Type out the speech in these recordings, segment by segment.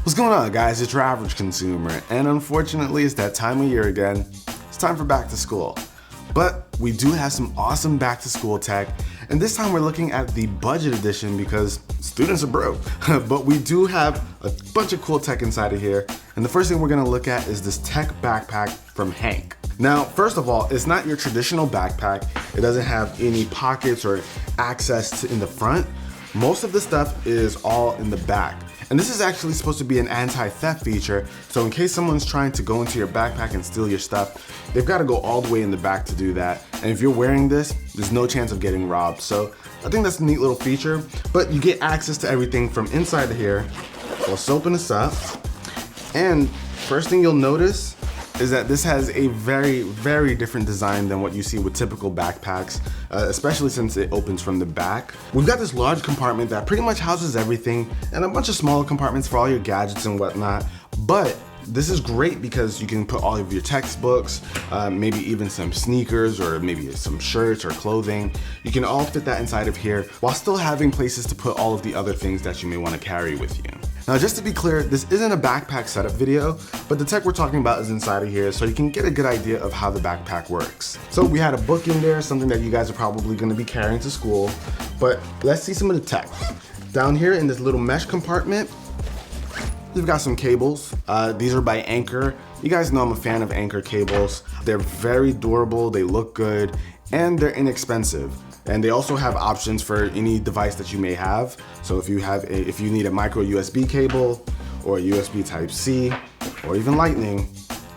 What's going on, guys? It's your average consumer, and unfortunately it's that time of year again. It's time for back to school. But we do have some awesome back to school tech, and this time we're looking at the budget edition because students are broke. But we do have a bunch of cool tech inside of here, and the first thing we're gonna look at is this tech backpack from Hank. Now, first of all, it's not your traditional backpack. It doesn't have any pockets or access in the front. Most of the stuff is all in the back. And this is actually supposed to be an anti-theft feature, so in case someone's trying to go into your backpack and steal your stuff, they've got to go all the way in the back to do that. And if you're wearing this, there's no chance of getting robbed. So I think that's a neat little feature, but you get access to everything from inside of here. Let's open this up. And first thing you'll notice is that this has a very, very different design than what you see with typical backpacks, especially since it opens from the back. We've got this large compartment that pretty much houses everything and a bunch of smaller compartments for all your gadgets and whatnot. But this is great because you can put all of your textbooks, maybe even some sneakers or maybe some shirts or clothing. You can all fit that inside of here while still having places to put all of the other things that you may want to carry with you. Now, just to be clear, this isn't a backpack setup video, but the tech we're talking about is inside of here so you can get a good idea of how the backpack works. So we had a book in there, something that you guys are probably going to be carrying to school, but let's see some of the tech. Down here in this little mesh compartment, we've got some cables. These are by Anchor. You guys know I'm a fan of Anchor cables. They're very durable, they look good, and they're inexpensive. And they also have options for any device that you may have. So if you need a micro USB cable or a USB Type-C or even Lightning,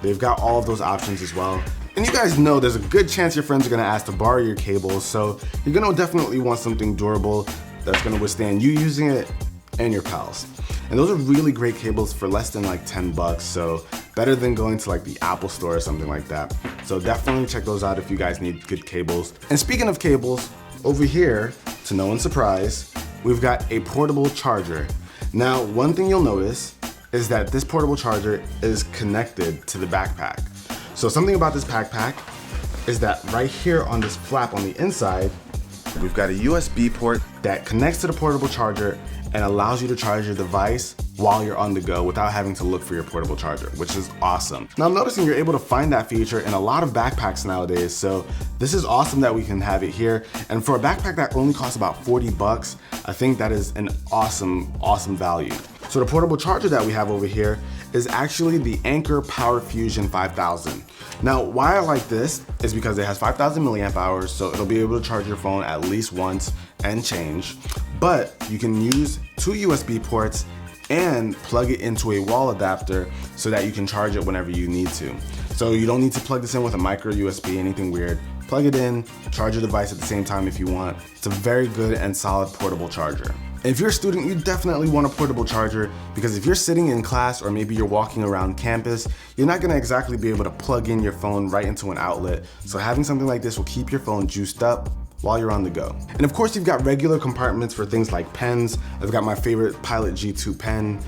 they've got all of those options as well. And you guys know there's a good chance your friends are gonna ask to borrow your cables, so you're gonna definitely want something durable that's gonna withstand you using it and your pals. And those are really great cables for less than like 10 bucks, so better than going to like the Apple store or something like that. So definitely check those out if you guys need good cables. And speaking of cables, over here, to no one's surprise, we've got a portable charger. Now, one thing you'll notice is that this portable charger is connected to the backpack. So something about this backpack is that right here on this flap on the inside, we've got a USB port that connects to the portable charger and allows you to charge your device while you're on the go without having to look for your portable charger, which is awesome. Now I'm noticing you're able to find that feature in a lot of backpacks nowadays, so this is awesome that we can have it here. And for a backpack that only costs about 40 bucks, I think that is an awesome, awesome value. So the portable charger that we have over here is actually the Anchor Power Fusion 5000. Now, why I like this is because it has 5,000 milliamp hours, so it'll be able to charge your phone at least once and change. But you can use 2 USB ports and plug it into a wall adapter so that you can charge it whenever you need to. So you don't need to plug this in with a micro USB, anything weird. Plug it in, charge your device at the same time if you want. It's a very good and solid portable charger. If you're a student, you definitely want a portable charger because if you're sitting in class or maybe you're walking around campus, you're not gonna exactly be able to plug in your phone right into an outlet. So having something like this will keep your phone juiced up while you're on the go. And of course, you've got regular compartments for things like pens. I've got my favorite Pilot G2 pen.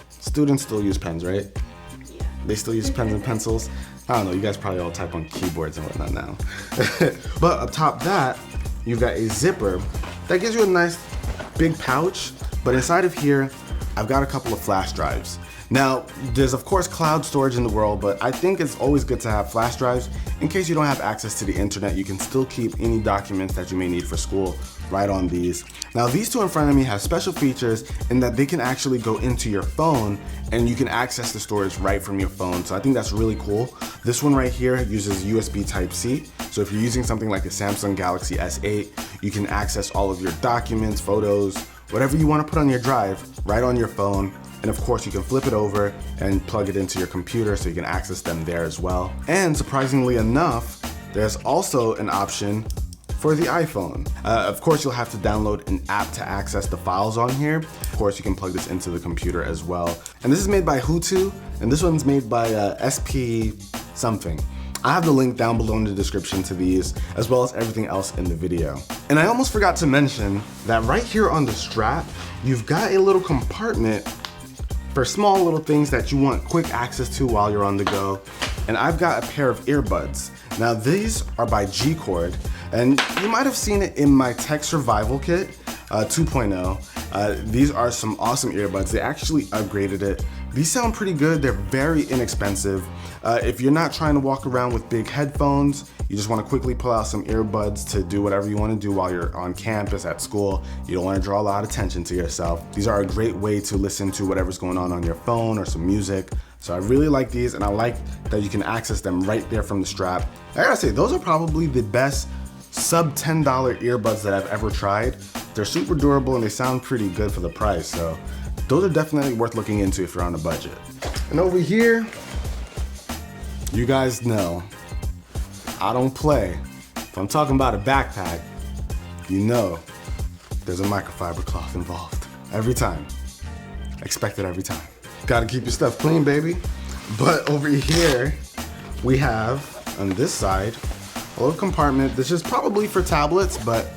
Students still use pens, right? Yeah. They still use pens and pencils. I don't know, you guys probably all type on keyboards and whatnot now. But atop that, you've got a zipper that gives you a nice big pouch, but inside of here, I've got a couple of flash drives. Now, there's of course cloud storage in the world, but I think it's always good to have flash drives. In case you don't have access to the internet, you can still keep any documents that you may need for school right on these. Now, these two in front of me have special features in that they can actually go into your phone and you can access the storage right from your phone. So I think that's really cool. This one right here uses USB Type-C. So if you're using something like the Samsung Galaxy S8, you can access all of your documents, photos, whatever you want to put on your drive right on your phone. And of course, you can flip it over and plug it into your computer so you can access them there as well. And surprisingly enough, there's also an option for the iPhone. Of course, you'll have to download an app to access the files on here. Of course, you can plug this into the computer as well. And this is made by Hutu, and this one's made by SP something. I have the link down below in the description to these, as well as everything else in the video. And I almost forgot to mention that right here on the strap, you've got a little compartment for small little things that you want quick access to while you're on the go. And I've got a pair of earbuds. Now these are by G-Cord, and you might have seen it in my tech survival kit. 2.0. These are some awesome earbuds. They actually upgraded it. These sound pretty good. They're very inexpensive. If you're not trying to walk around with big headphones, you just want to quickly pull out some earbuds to do whatever you want to do while you're on campus, at school. You don't want to draw a lot of attention to yourself. These are a great way to listen to whatever's going on your phone or some music. So I really like these, and I like that you can access them right there from the strap. I gotta say, those are probably the best sub $10 earbuds that I've ever tried. They're super durable and they sound pretty good for the price. So those are definitely worth looking into if you're on a budget. And over here, you guys know, I don't play. If I'm talking about a backpack, you know there's a microfiber cloth involved. Every time. Expect it every time. Gotta keep your stuff clean, baby. But over here, we have, on this side, a little compartment. This is probably for tablets, but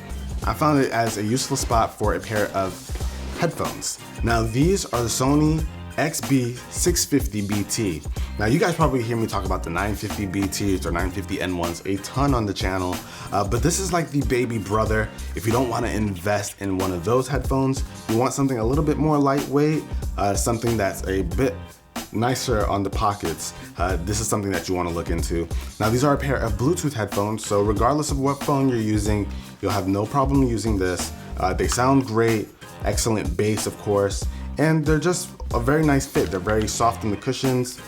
I found it as a useful spot for a pair of headphones. Now these are the Sony XB650BT. Now you guys probably hear me talk about the 950BTs or 950N1s a ton on the channel, but this is like the baby brother. If you don't want to invest in one of those headphones, you want something a little bit more lightweight, something that's a bit nicer on the pockets, this is something that you want to look into. Now these are a pair of Bluetooth headphones, so regardless of what phone you're using, you'll have no problem using this. They sound great, excellent bass of course, and they're just a very nice fit. They're very soft in the cushions.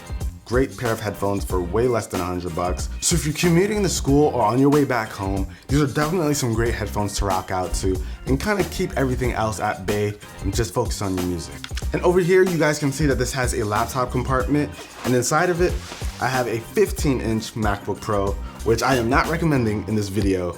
Great pair of headphones for way less than $100. So if you're commuting to school or on your way back home, these are definitely some great headphones to rock out to and kind of keep everything else at bay and just focus on your music. And over here, you guys can see that this has a laptop compartment, and inside of it, I have a 15-inch MacBook Pro, which I am not recommending in this video.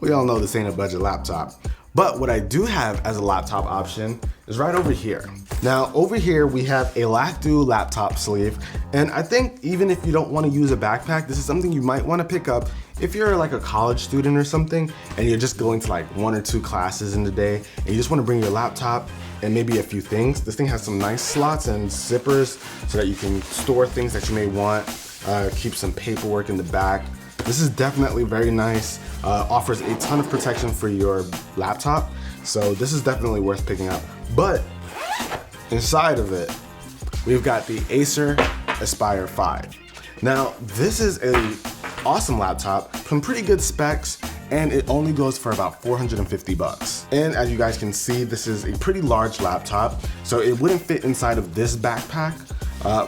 We all know this ain't a budget laptop. But what I do have as a laptop option is right over here. Now over here we have a Lacdu laptop sleeve, and I think even if you don't want to use a backpack, this is something you might want to pick up if you're like a college student or something and you're just going to like 1 or 2 classes in the day and you just want to bring your laptop and maybe a few things. This thing has some nice slots and zippers so that you can store things that you may want, keep some paperwork in the back. This is definitely very nice, offers a ton of protection for your laptop, so this is definitely worth picking up. But inside of it, we've got the Acer Aspire 5. Now, this is an awesome laptop, some pretty good specs, and it only goes for about $450. And as you guys can see, this is a pretty large laptop, so it wouldn't fit inside of this backpack,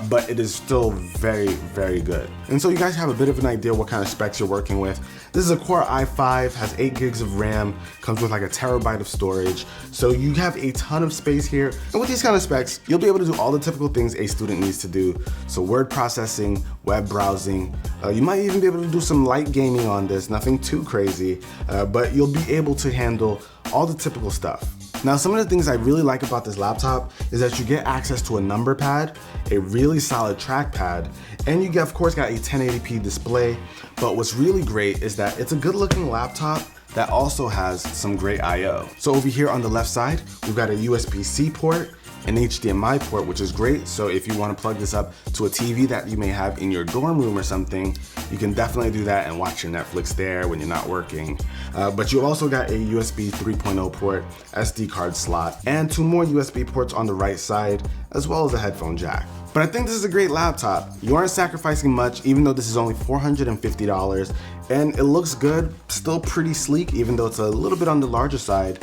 but it is still very, very good. And so you guys have a bit of an idea what kind of specs you're working with. This is a Core i5, has 8 gigs of RAM, comes with like a terabyte of storage. So you have a ton of space here. And with these kind of specs, you'll be able to do all the typical things a student needs to do. So word processing, web browsing, you might even be able to do some light gaming on this, nothing too crazy, but you'll be able to handle all the typical stuff. Now, some of the things I really like about this laptop is that you get access to a number pad, a really solid trackpad, and you of course got a 1080p display. But what's really great is that it's a good looking laptop that also has some great I/O. So over here on the left side, we've got a USB-C port, an HDMI port, which is great. So if you want to plug this up to a TV that you may have in your dorm room or something, you can definitely do that and watch your Netflix there when you're not working. But you also got a USB 3.0 port, SD card slot, and 2 more USB ports on the right side, as well as a headphone jack. But I think this is a great laptop. You aren't sacrificing much, even though this is only $450, and it looks good, still pretty sleek, even though it's a little bit on the larger side,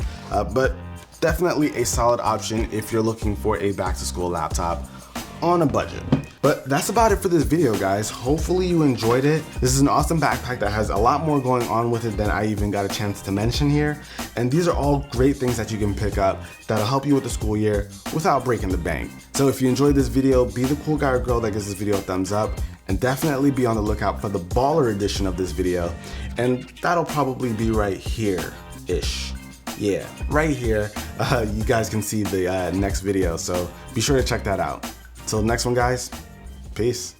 but definitely a solid option if you're looking for a back-to-school laptop on a budget. But that's about it for this video, guys. Hopefully you enjoyed it. This is an awesome backpack that has a lot more going on with it than I even got a chance to mention here. And these are all great things that you can pick up that'll help you with the school year without breaking the bank. So if you enjoyed this video, be the cool guy or girl that gives this video a thumbs up, and definitely be on the lookout for the baller edition of this video. And that'll probably be right here-ish. Yeah, right here. You guys can see the next video, so be sure to check that out. Till the next one, guys. Peace.